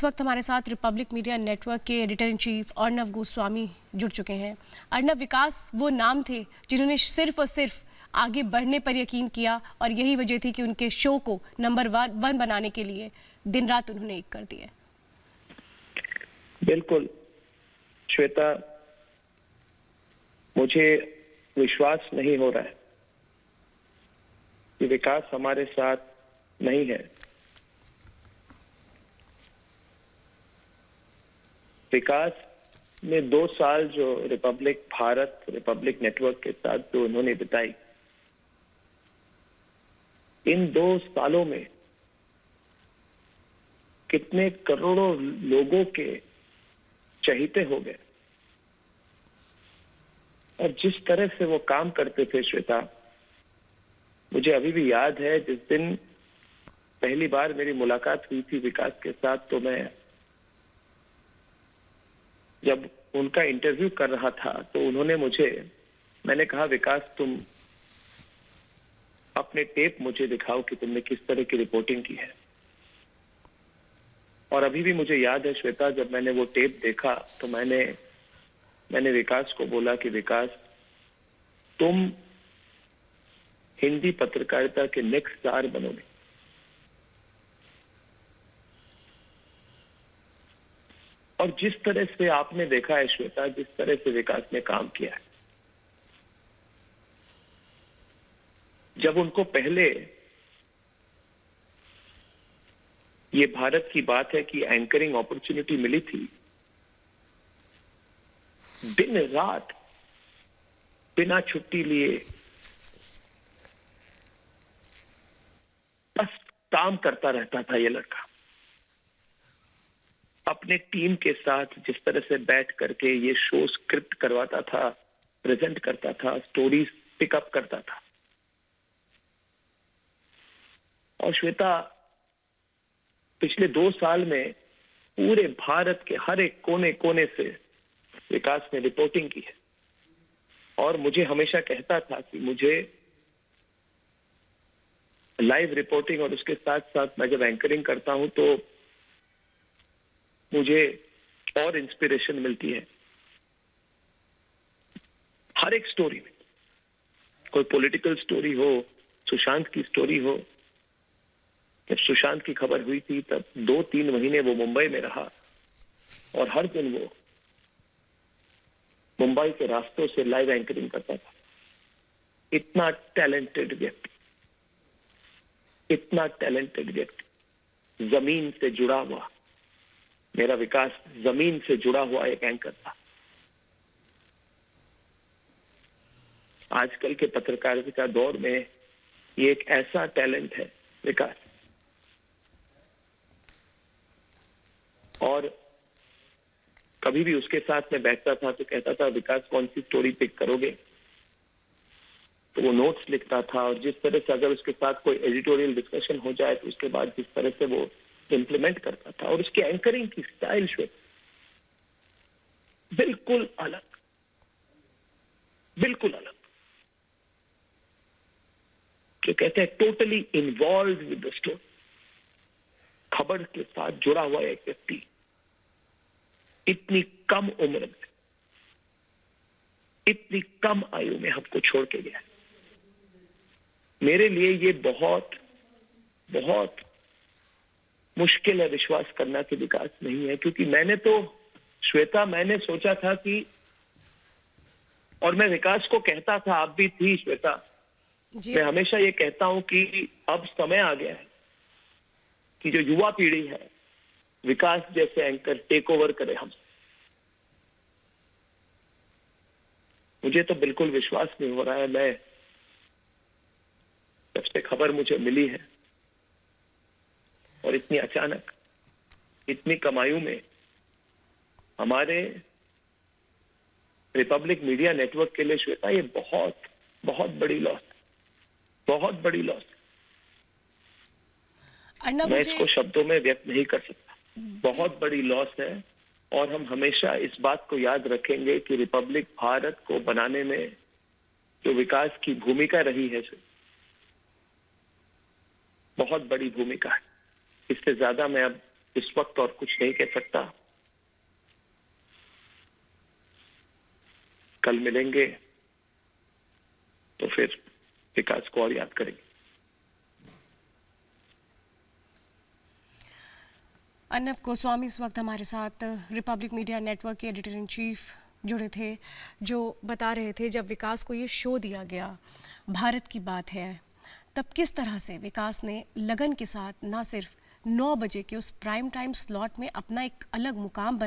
वक्त हमारे साथ रिपब्लिक मीडिया नेटवर्क के editor in chief Arnav Goswami जुड़ चुके हैं। अर्नव, विकास वो नाम थे जिन्होंने सिर्फ और सिर्फ आगे बढ़ने पर यकीन किया और यही वजह थी कि उनके शो को नंबर 1 बनाने के लिए दिन रात उन्होंने एक कर दिया। बिल्कुल श्वेता, मुझे विश्वास नहीं हो रहा है कि विकास हमारे साथ नहीं है। विकास ने 2 साल जो रिपब्लिक नेटवर्क के साथ जो उन्होंने बिताई, इन 2 सालों में कितने करोड़ों लोगों के चहीते हो गए। और जिस तरह से वो काम करते थे श्वेता, मुझे अभी भी याद है जिस दिन पहली बार मेरी मुलाकात हुई थी विकास के साथ, तो मैं जब उनका इंटरव्यू कर रहा था तो मैंने कहा, विकास तुम अपने टेप मुझे दिखाओ कि तुमने किस तरह की रिपोर्टिंग की है। और अभी भी मुझे याद है श्वेता, जब मैंने वो टेप देखा तो मैंने विकास को बोला कि विकास, तुम हिंदी पत्रकारिता के नेक्स्ट स्टार बनोगे। और जिस तरह से आपने देखा है श्वेता, जिस तरह से विकास ने काम किया है, जब उनको पहले ये भारत की बात है कि एंकरिंग अपॉर्चुनिटी मिली थी, दिन रात बिना छुट्टी लिए बस काम करता रहता था ये लड़का। अपने टीम के साथ जिस तरह से बैठ करके ये शो स्क्रिप्ट करवाता था, प्रेजेंट करता था, स्टोरीज पिकअप करता था। और श्वेता, पिछले 2 साल में पूरे भारत के हर एक कोने कोने से विकास ने रिपोर्टिंग की है। और मुझे हमेशा कहता था कि मुझे लाइव रिपोर्टिंग और उसके साथ साथ मैं जब एंकरिंग करता हूं तो मुझे और इंस्पिरेशन मिलती है। हर एक स्टोरी में, कोई पॉलिटिकल स्टोरी हो, सुशांत की स्टोरी हो। जब सुशांत की खबर हुई थी तब 2-3 महीने वो मुंबई में रहा और हर दिन वो मुंबई के रास्तों से लाइव एंकरिंग करता था। इतना टैलेंटेड व्यक्ति, जमीन से जुड़ा हुआ, मेरा विकास जमीन से जुड़ा हुआ एक एंकर था। आजकल के पत्रकारिता दौर में ये एक ऐसा टैलेंट है विकास। और कभी भी उसके साथ में बैठता था तो कहता था, विकास कौन सी स्टोरी पिक करोगे? तो वो नोट्स लिखता था। और जिस तरह से अगर उसके साथ कोई एडिटोरियल डिस्कशन हो जाए तो उसके बाद जिस तरह से वो इम्प्लीमेंट करता था, और उसकी एंकरिंग की स्टाइल बिल्कुल अलग। जो कहते हैं totally involve with the story, खबर के साथ जुड़ा हुआ एक व्यक्ति इतनी कम उम्र में, इतनी कम आयु में हमको छोड़ के गया। मेरे लिए ये बहुत बहुत मुश्किल है विश्वास करना कि विकास नहीं है। क्योंकि मैंने सोचा था कि, और मैं विकास को कहता था, आप भी थी श्वेता, मैं हमेशा ये कहता हूं कि अब समय आ गया है कि जो युवा पीढ़ी है, विकास जैसे एंकर टेक ओवर करे हमसे। मुझे तो बिल्कुल विश्वास नहीं हो रहा है। मैं जब से खबर मुझे मिली है और इतनी अचानक, इतनी कम आयु में, हमारे रिपब्लिक मीडिया नेटवर्क के लिए श्वेता ये बहुत बहुत बड़ी लॉस मैं इसको शब्दों में व्यक्त नहीं कर सकता। बहुत बड़ी लॉस है। और हम हमेशा इस बात को याद रखेंगे कि रिपब्लिक भारत को बनाने में जो विकास की भूमिका रही है, बहुत बड़ी भूमिका है। इससे ज्यादा मैं अब इस वक्त और कुछ नहीं कह सकता। कल मिलेंगे तो फिर विकास को और याद करेंगे। अर्नब गोस्वामी इस वक्त हमारे साथ रिपब्लिक मीडिया नेटवर्क के एडिटर इन चीफ जुड़े थे, जो बता रहे थे जब विकास को ये शो दिया गया भारत की बात है, तब किस तरह से विकास ने लगन के साथ ना सिर्फ 9 बजे के उस प्राइम टाइम स्लॉट में अपना एक अलग मुकाम बना